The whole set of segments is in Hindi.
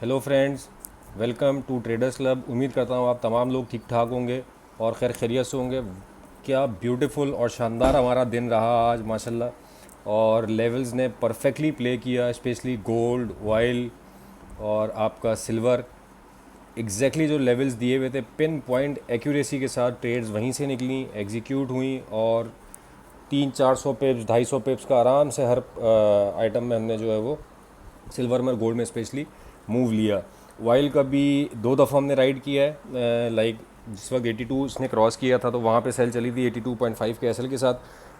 Hello friends, welcome to traders club. उम्मीद करता हूँ आप तमाम लोग ठीक ठाक होंगे और खैर खैरियत से होंगे। क्या ब्यूटीफुल और शानदार हमारा दिन रहा आज माशाल्लाह। और लेवल्स ने परफेक्टली प्ले किया, स्पेशली गोल्ड, ऑयल और आपका सिल्वर। एग्जैक्टली जो लेवल्स दिए हुए थे पिन पॉइंट एक्यूरेसी के साथ ट्रेड्स वहीं से निकली, एग्जीक्यूट हुई और 300-400 पिप्स 250 पिप्स का आराम से हर आइटम में हमने जो है वो सिल्वर में और गोल्ड में स्पेशली मूव लिया। वाइल का भी 2 दफ़ा हमने राइड किया है। लाइक जिस वक्त 82 इसने क्रॉस किया था तो वहाँ पे सेल चली थी 82.5 के एसएल के साथ,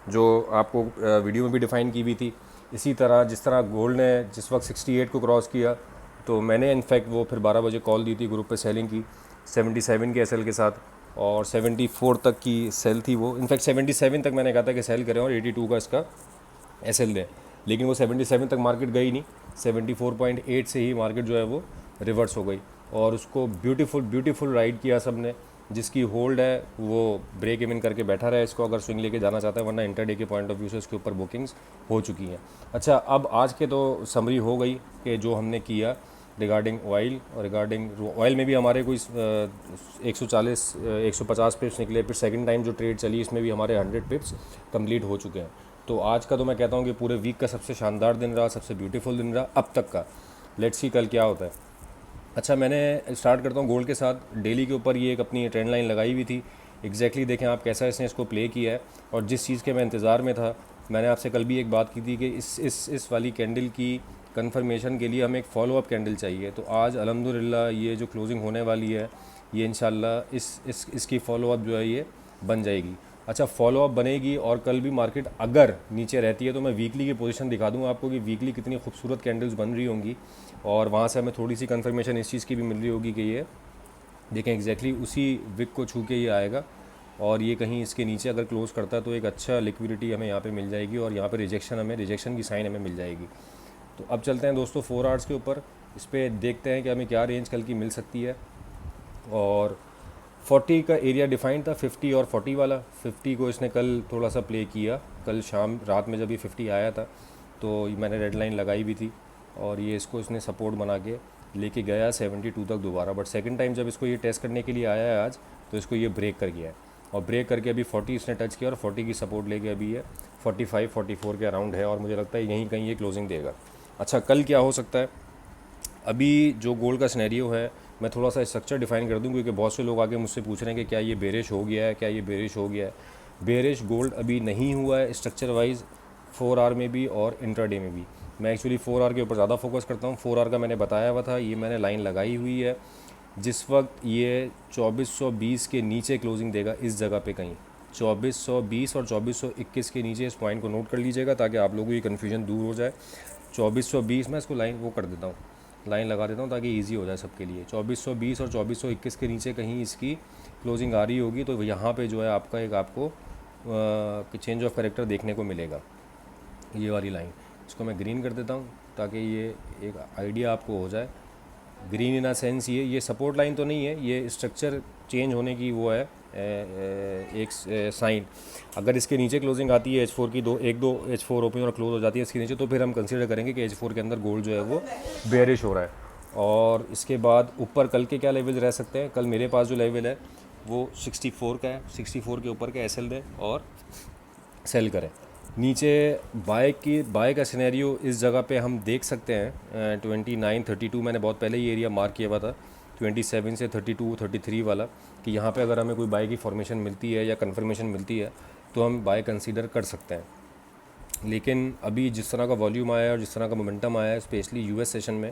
जो आपको वीडियो में भी डिफ़ाइन की हुई थी। इसी तरह जिस तरह गोल्ड ने जिस वक्त 68 को क्रॉस किया तो मैंने इनफैक्ट वो फिर 12 बजे कॉल दी थी ग्रुप पे सेलिंग की 77 के एसएल के साथ, और 74 तक की सेल थी वो। इनफैक्ट 77 तक मैंने कहा था कि सेल करें और 82 का इसका एसएल दें, लेकिन वो 77 तक मार्केट गई नहीं। 74.8 से ही मार्केट जो है वो रिवर्स हो गई और उसको ब्यूटीफुल राइड किया सब ने। जिसकी होल्ड है वो ब्रेक इवन करके बैठा रहा है इसको अगर स्विंग लेके जाना चाहता है, वरना इंटरडे के पॉइंट ऑफ व्यू से इसके ऊपर बुकिंग्स हो चुकी हैं। अच्छा, अब आज के तो समरी हो गई कि जो हमने किया रिगार्डिंग ऑयल, और रिगार्डिंग ऑयल में भी हमारे कोई 140 150 पिप्स निकले। फिर सेकंड टाइम जो ट्रेड चली इसमें भी हमारे 100 पिप्स कंप्लीट हो चुके हैं। तो आज का तो मैं कहता हूँ कि पूरे वीक का सबसे शानदार दिन रहा, सबसे ब्यूटीफुल दिन रहा अब तक का। लेट्स सी कल क्या होता है। अच्छा, मैंने स्टार्ट करता हूँ गोल्ड के साथ। डेली के ऊपर ये एक अपनी ट्रेंड लाइन लगाई हुई थी। एग्जैक्टली देखें आप कैसा इसने इसको प्ले किया है, और जिस चीज़ के मैं इंतज़ार में था। मैंने आपसे कल भी एक बात की थी कि इस वाली कैंडल की कंफर्मेशन के लिए हमें एक फॉलो अप कैंडल चाहिए। तो आज अल्हम्दुलिल्लाह ये जो क्लोजिंग होने वाली है ये इंशाल्लाह इसकी फॉलो अप जो है ये बन जाएगी। अच्छा, फॉलो अप बनेगी और कल भी मार्केट अगर नीचे रहती है तो मैं वीकली की पोजीशन दिखा दूंगा आपको कि वीकली कितनी खूबसूरत कैंडल्स बन रही होंगी, और वहाँ से हमें थोड़ी सी कंफर्मेशन इस चीज़ की भी मिल रही होगी कि ये देखें एग्जैक्टली उसी विक को छू के ये आएगा, और ये कहीं इसके नीचे अगर क्लोज करता है तो एक अच्छा लिक्विडिटी हमें यहाँ पे मिल जाएगी, और यहाँ पे रिजेक्शन की साइन हमें मिल जाएगी। तो अब चलते हैं दोस्तों 4 आवर्स के ऊपर। इस पर देखते हैं कि हमें क्या रेंज कल की मिल सकती है। और 40 का एरिया डिफाइंड था, 50 और 40 वाला। 50 को इसने कल थोड़ा सा प्ले किया, कल शाम रात में जब ये 50 आया था तो मैंने रेड लाइन लगाई भी थी, और ये इसको इसने सपोर्ट बना के लेके गया 72 तक दोबारा। बट सेकंड टाइम जब इसको ये टेस्ट करने के लिए आया है आज, तो इसको ये ब्रेक कर गया है, और ब्रेक करके अभी 40 इसने टच किया और 40 की सपोर्ट लेके अभी ये 45-44 के अराउंड है, और मुझे लगता है यहीं कहीं ये क्लोजिंग देगा। अच्छा, कल क्या हो सकता है। अभी जो गोल्ड का सिनेरियो है, मैं थोड़ा सा स्ट्रक्चर डिफाइन कर दूं, क्योंकि बहुत से लोग आगे मुझसे पूछ रहे हैं कि क्या ये बेरिश हो गया है, क्या ये बेरिश हो गया है। बेरिश गोल्ड अभी नहीं हुआ है स्ट्रक्चर वाइज, 4 आवर में भी और इंट्राडे में भी। मैं एक्चुअली 4 आवर के ऊपर ज़्यादा फोकस करता हूँ। 4 आवर का मैंने बताया हुआ था, ये मैंने लाइन लगाई हुई है। जिस वक्त ये 2420 के नीचे क्लोजिंग देगा इस जगह पे कहीं 2420 और 2421 के नीचे, इस पॉइंट को नोट कर लीजिएगा ताकि आप लोगों की कन्फ्यूजन दूर हो जाए। 2420 में इसको लाइन वो कर देता हूँ, लाइन लगा देता हूँ ताकि इजी हो जाए सबके लिए। 2420 और 2421 के नीचे कहीं इसकी क्लोजिंग आ रही होगी तो यहाँ पे जो है आपका एक आपको चेंज ऑफ करेक्टर देखने को मिलेगा, ये वाली लाइन। इसको मैं ग्रीन कर देता हूँ ताकि ये एक आइडिया आपको हो जाए। ग्रीन इन अ सेंस ये सपोर्ट लाइन तो नहीं है, ये स्ट्रक्चर चेंज होने की वो है एक साइन। अगर इसके नीचे क्लोजिंग आती है H4 की, एक दो H4 ओपन और क्लोज हो जाती है इसके नीचे, तो फिर हम कंसीडर करेंगे कि H4 के अंदर गोल्ड जो है वो बेयरिश हो रहा है। और इसके बाद ऊपर कल के क्या लेवल रह सकते हैं। कल मेरे पास जो लेवल है वो 64 का है। 64 के ऊपर का एसएल दें और सेल करें। नीचे बाय का सिनेरियो इस जगह पे हम देख सकते हैं 29-32। मैंने बहुत पहले ही एरिया मार्क किया हुआ था 27 से 32-33 वाला, कि यहाँ पे अगर हमें कोई बाय की फॉर्मेशन मिलती है या कंफर्मेशन मिलती है तो हम बाय कंसीडर कर सकते हैं। लेकिन अभी जिस तरह का वॉल्यूम आया है और जिस तरह का मोमेंटम आया है स्पेशली यूएस सेशन में,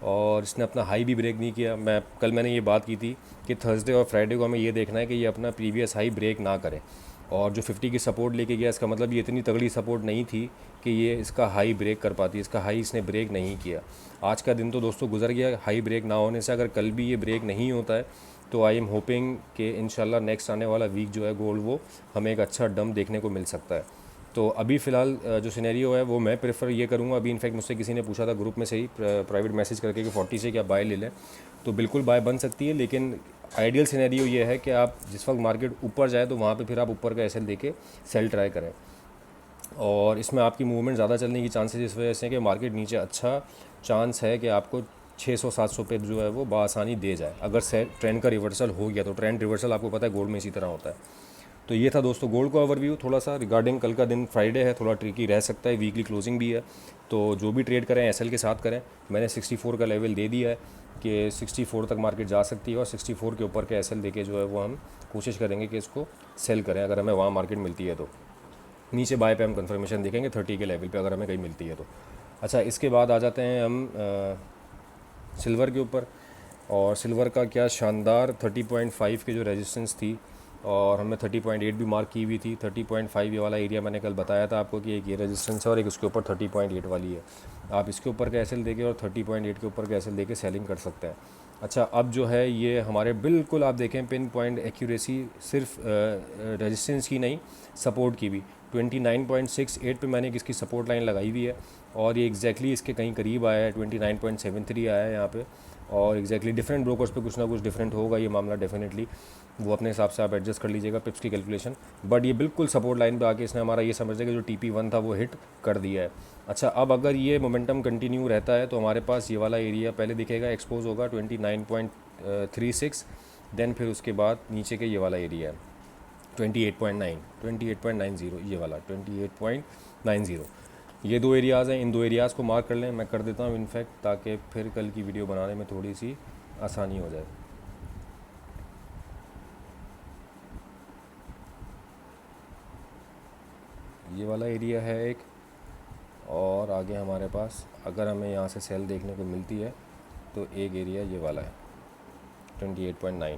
और इसने अपना हाई भी ब्रेक नहीं किया। मैंने ये बात की थी कि थर्सडे और फ्राइडे को हमें ये देखना है कि ये अपना प्रीवियस हाई ब्रेक ना करे, और जो 50 की सपोर्ट लेके गया इसका मतलब ये इतनी तगड़ी सपोर्ट नहीं थी कि ये इसका हाई ब्रेक कर पाती। इसका हाई इसने ब्रेक नहीं किया। आज का दिन तो दोस्तों गुजर गया हाई ब्रेक ना होने से। अगर कल भी ये ब्रेक नहीं होता है तो आई एम होपिंग कि इंशाल्लाह नेक्स्ट आने वाला वीक जो है गोल्ड वो हमें एक अच्छा डंप देखने को मिल सकता है। तो अभी फ़िलहाल जो सिनेरियो है वो मैं प्रेफर ये करूँगा। अभी इनफैक्ट मुझसे किसी ने पूछा था ग्रुप में से ही प्राइवेट मैसेज करके कि 40 से क्या बाय ले लें, तो बिल्कुल बाय बन सकती है। लेकिन आइडियल सिनेरियो ये है कि आप जिस वक्त मार्केट ऊपर जाए तो वहाँ पे फिर आप ऊपर का एसएल देके सेल ट्राई करें, और इसमें आपकी मूवमेंट ज़्यादा चलने की चांसेस इस वजह से कि मार्केट नीचे अच्छा चांस है कि आपको 600-700 पे जो है वो बआसानी दे जाए, अगर से ट्रेंड का रिवर्सल हो गया। तो ट्रेंड रिवर्सल आपको पता है गोल्ड में इसी तरह होता है। तो ये था दोस्तों गोल्ड का ओवरव्यू थोड़ा सा रिगार्डिंग। कल का दिन फ्राइडे है, थोड़ा ट्रिकी रह सकता है, वीकली क्लोजिंग भी है, तो जो भी ट्रेड करें एसएल के साथ करें। मैंने 64 का लेवल दे दिया है कि 64 तक मार्केट जा सकती है, और 64 के ऊपर के एसएल देके जो है वो हम कोशिश करेंगे कि इसको सेल करें अगर हमें वहाँ मार्केट मिलती है तो। नीचे बाय पे हम कंफर्मेशन देखेंगे 30 के लेवल पे अगर हमें कहीं मिलती है तो। अच्छा, इसके बाद आ जाते हैं हम सिल्वर के ऊपर। और सिल्वर का क्या शानदार 30.5 की जो रेजिस्टेंस थी, और हमने 30.8 भी मार्क की हुई थी। 30.5 ये वाला एरिया मैंने कल बताया था आपको कि एक ये रेजिस्टेंस है और एक उसके ऊपर 30.8 वाली है। आप इसके ऊपर का एसएल देके और 30.8 के ऊपर का एसएल देके सेलिंग कर सकते हैं। अच्छा, अब जो है ये हमारे बिल्कुल आप देखें पिन पॉइंट एक्यूरेसी, सिर्फ रेजिस्टेंस की नहीं सपोर्ट की भी। 29.68 पे मैंने इसकी सपोर्ट लाइन लगाई हुई है, और ये एग्जैक्टली इसके कहीं करीब आया है। 29.73 आया है यहाँ पे, और एग्जैक्टली डिफरेंट ब्रोकर्स पे कुछ ना कुछ डिफरेंट होगा ये मामला डेफिनेटली, वो अपने हिसाब से आप एडजस्ट कर लीजिएगा पिप्स की कैलकुलेशन। बट ये बिल्कुल सपोर्ट लाइन पे आके इसने हमारा ये समझ लिया कि जो TP1 था वो हिट कर दिया है। अच्छा, अब अगर ये मोमेंटम कंटिन्यू रहता है तो हमारे पास ये वाला एरिया पहले दिखेगा, एक्सपोज होगा 29.36, देन फिर उसके बाद नीचे के ये वाला एरिया है 28.90, ये वाला 28.90। ये दो एरियाज़ हैं, इन दो एरियाज़ को मार्क कर लें, मैं कर देता हूँ इनफैक्ट, ताकि फिर कल की वीडियो बनाने में थोड़ी सी आसानी हो जाए। ये वाला एरिया है एक, और आगे हमारे पास अगर हमें यहाँ से सेल देखने को मिलती है तो एक एरिया ये वाला है 28.9।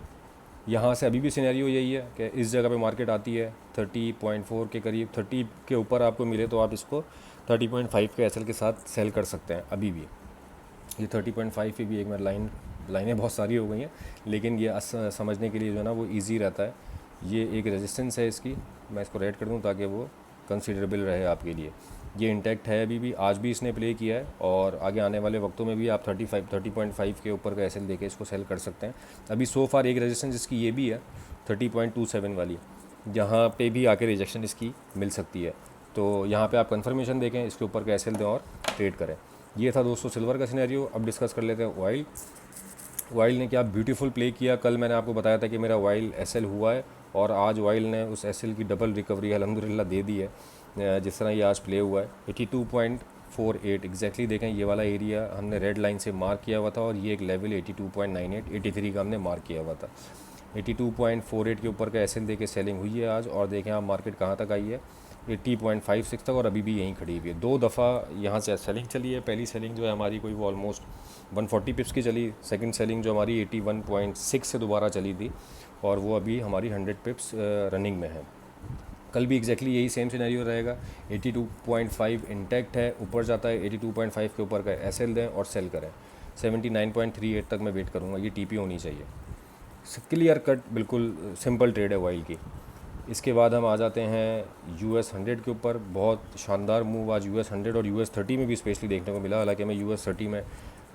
यहाँ से अभी भी सिनेरियो यही है कि इस जगह पे मार्केट आती है 30.4 के करीब, 30 के ऊपर आपको मिले तो आप इसको 30.5 के एसएल के साथ सेल कर सकते हैं अभी भी। ये 30.5 पे भी एक मैं लाइनें बहुत सारी हो गई हैं, लेकिन ये समझने के लिए जो है ना वो ईजी रहता है। ये एक रेजिस्टेंस है इसकी, मैं इसको रेड कर दूँ ताकि वो कंसिडरेबल रहे आपके लिए। ये इंटैक्ट है अभी भी, आज भी इसने प्ले किया है, और आगे आने वाले वक्तों में भी आप 30.5 के ऊपर का एसएल देके इसको सेल कर सकते हैं। अभी सो फार एक रेजिस्टेंस इसकी ये भी है 30.27 वाली, जहाँ पे भी आके रिजेक्शन इसकी मिल सकती है। तो यहाँ पे आप कंफर्मेशन देखें, इसके ऊपर का एसएल दें और ट्रेड करें। ये था दोस्तों सिल्वर का सिनेरियो। अब डिस्कस कर लेते हैं ऑयल। ऑयल ने क्या ब्यूटीफुल प्ले किया। कल मैंने आपको बताया था कि मेरा ऑयल एसएल हुआ है, और आज ऑयल ने उस एसएल की डबल रिकवरी अल्हम्दुलिल्लाह दे दी है, जिस तरह ये आज प्ले हुआ है। 82.48 एग्जैक्टली देखें, ये वाला एरिया हमने रेड लाइन से मार्क किया हुआ था, और ये एक लेवल 82.98 83 का हमने मार्क किया हुआ था। 82.48 के ऊपर का एसएल देके सेलिंग हुई है आज, और देखें आप मार्केट कहाँ तक आई है 80.56 तक, और अभी भी यहीं खड़ी हुई है। दो दफ़ा यहाँ से सेलिंग चली है। पहली सेलिंग जो है हमारी कोई वो ऑलमोस्ट 140 पिप्स की चली। सेकंड सेलिंग जो हमारी 81.6 से दोबारा चली थी, और वो अभी हमारी 100 पिप्स रनिंग में है। कल भी एग्जैक्टली यही सेम सिनेरियो रहेगा। 82.5 इंटैक्ट है, ऊपर जाता है 82.5 के ऊपर का एसएल दें और सेल करें। 79.38 तक मैं वेट करूँगा, ये टीपी होनी चाहिए। क्लियर कट बिल्कुल सिंपल ट्रेड है ऑयल की। इसके बाद हम आ जाते हैं US 100 के ऊपर। बहुत शानदार मूव आज US 100 और US 30 में भी स्पेशली देखने को मिला। हालांकि मैं US 30 में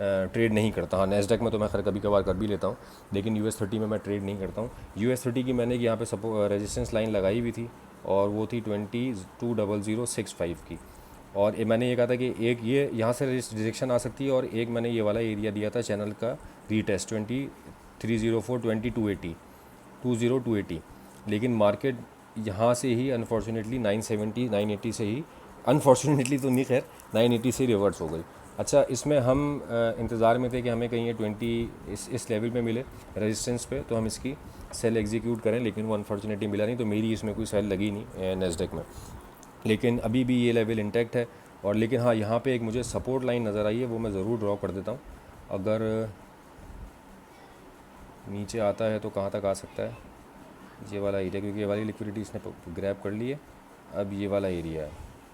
ट्रेड नहीं करता। हाँ, नैस्डैक में तो मैं खैर कभी कभार कर भी लेता हूँ, लेकिन US 30 में मैं ट्रेड नहीं करता हूँ। US 30 की मैंने यहाँ पे रेजिस्टेंस लाइन लगाई हुई थी, और वो थी 220065 की। और मैंने ये कहा था कि एक ये यहाँ से रिजेक्शन आ सकती है, और एक मैंने ये वाला एरिया दिया था चैनल का रीटेस्ट 2304 20280। लेकिन मार्केट यहाँ से ही अनफॉर्चुनेटली 970 980 से ही, अनफॉर्चुनेटली तो नहीं खैर, 980 से रिवर्स हो गई। अच्छा, इसमें हम इंतज़ार में थे कि हमें कहीं ये 20 इस लेवल पे मिले रेजिस्टेंस पे, तो हम इसकी सेल एग्जीक्यूट करें, लेकिन वो अनफॉर्चुनेटली मिला नहीं, तो मेरी इसमें कोई सेल लगी नहीं नैस्डैक में। लेकिन अभी भी ये लेवल इंटैक्ट है। और लेकिन हाँ, यहाँ पे एक मुझे सपोर्ट लाइन नज़र आई है, वो मैं ज़रूर ड्रॉ कर देता हूँ। अगर नीचे आता है तो कहाँ तक आ सकता है, ये वाला एरिया, क्योंकि ये वाली लिक्विडिटी इसने ग्रैब कर ली है। अब ये वाला एरिया है,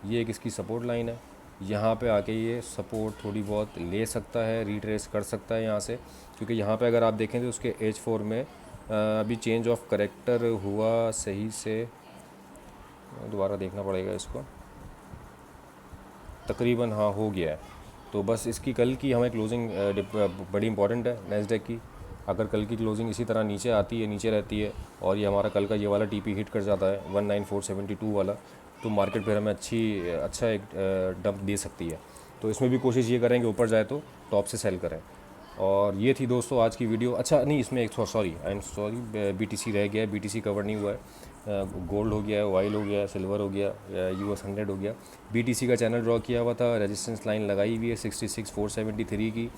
ये एक इसकी सपोर्ट लाइन है। यहाँ पे आके ये सपोर्ट थोड़ी बहुत ले सकता है, रिट्रेस कर सकता है यहाँ से, क्योंकि यहाँ पे अगर आप देखें तो उसके H4 में अभी चेंज ऑफ करेक्टर हुआ सही से, दोबारा देखना पड़ेगा इसको, तकरीबन हाँ हो गया है। तो बस इसकी कल की हमें क्लोजिंग बड़ी इंपॉर्टेंट है नैस्डैक की। अगर कल की क्लोजिंग इसी तरह नीचे आती है, नीचे रहती है, और ये हमारा कल का ये वाला टीपी हिट कर जाता है 19472 वाला, तो मार्केट फिर हमें अच्छा एक डंप दे सकती है। तो इसमें भी कोशिश ये करें कि ऊपर जाए तो टॉप से सेल करें। और ये थी दोस्तों आज की वीडियो। अच्छा नहीं, इसमें एक sorry, I am sorry, BTC रह गया है, बीटीसी कवर नहीं हुआ है। गोल्ड हो गया है, ऑयल हो गया, सिल्वर हो गया, यूएस 100 हो गया। बीटीसी का चैनल ड्रॉ किया हुआ था, रेजिस्टेंस लाइन लगाई हुई है 66,473 की।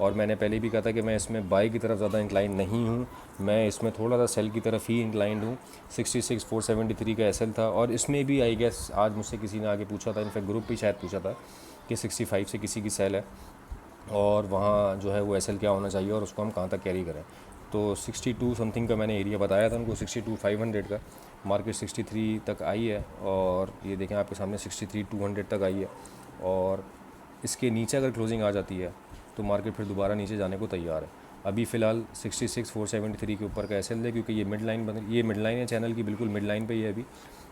और मैंने पहले भी कहा था कि मैं इसमें बाई की तरफ ज़्यादा इंक्लाइन नहीं हूँ, मैं इसमें थोड़ा सा सेल की तरफ ही इंक्लाइंड हूँ। 66,473 का एसएल था, और इसमें भी आई गेस आज मुझसे किसी ने आगे पूछा था, इनफैक्ट ग्रुप पे शायद पूछा था कि 65 से किसी की सेल है और वहाँ जो है वो एसएल क्या होना चाहिए और उसको हम कहाँ तक कैरी करें। तो 62 समथिंग का मैंने एरिया बताया था उनको, 62,500 का। मार्केट 63 तक आई है, और ये देखें आपके सामने 63,200 तक आई है। और इसके नीचे अगर क्लोजिंग आ जाती है तो मार्केट फिर दोबारा नीचे जाने को तैयार है। अभी फ़िलहाल 66,473 के ऊपर का एसएल है, क्योंकि ये मिड लाइन ये मिड लाइन है चैनल की, बिल्कुल मिड लाइन पे ही है अभी।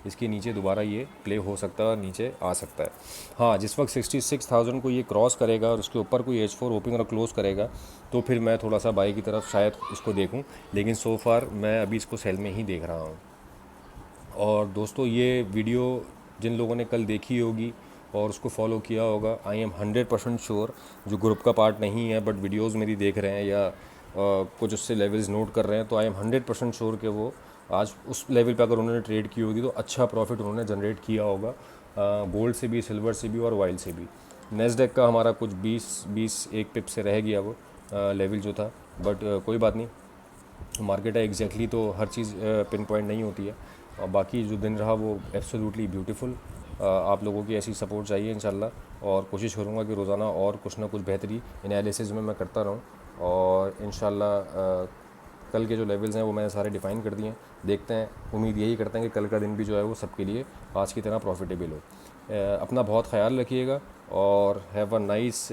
इसके नीचे दोबारा ये प्ले हो सकता है और नीचे आ सकता है। हाँ, जिस वक्त 66,000 को ये क्रॉस करेगा और उसके ऊपर कोई H4 ओपनिंग और क्लोज़ करेगा तो फिर मैं थोड़ा सा बाई की तरफ शायद इसको देखूं, लेकिन सो फार मैं अभी इसको सेल में ही देख रहा हूँ। और दोस्तों, ये वीडियो जिन लोगों ने कल देखी होगी और उसको फॉलो किया होगा, आई एम 100% श्योर, जो ग्रुप का पार्ट नहीं है बट वीडियोस मेरी देख रहे हैं या कुछ उससे लेवल्स नोट कर रहे हैं, तो आई एम 100% श्योर कि वो आज उस लेवल पे अगर उन्होंने ट्रेड की होगी तो अच्छा प्रॉफिट उन्होंने जनरेट किया होगा, गोल्ड से भी, सिल्वर से भी और ऑयल से भी। नेस्डेक का हमारा कुछ 20 एक पिप से रह गया वो लेवल जो था, बट कोई बात नहीं, मार्केट है एग्जैक्टली, तो हर चीज़ पिन पॉइंट नहीं होती है। और बाकी जो दिन रहा वो एब्सोल्युटली ब्यूटीफुल। आप लोगों की ऐसी सपोर्ट चाहिए इंशाल्लाह, और कोशिश करूँगा कि रोज़ाना और कुछ ना कुछ बेहतरी एनालिसिस में मैं करता रहूँ। और इंशाल्लाह कल के जो लेवल्स हैं वो मैंने सारे डिफ़ाइन कर दिए हैं। देखते हैं, उम्मीद यही करते हैं कि कल का दिन भी जो है वो सबके लिए आज की तरह प्रॉफिटेबल हो। अपना बहुत ख्याल रखिएगा, और have a nice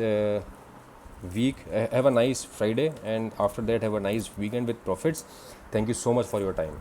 week, have a nice Friday, and after that have a nice weekend with profits. Thank you so much for your time.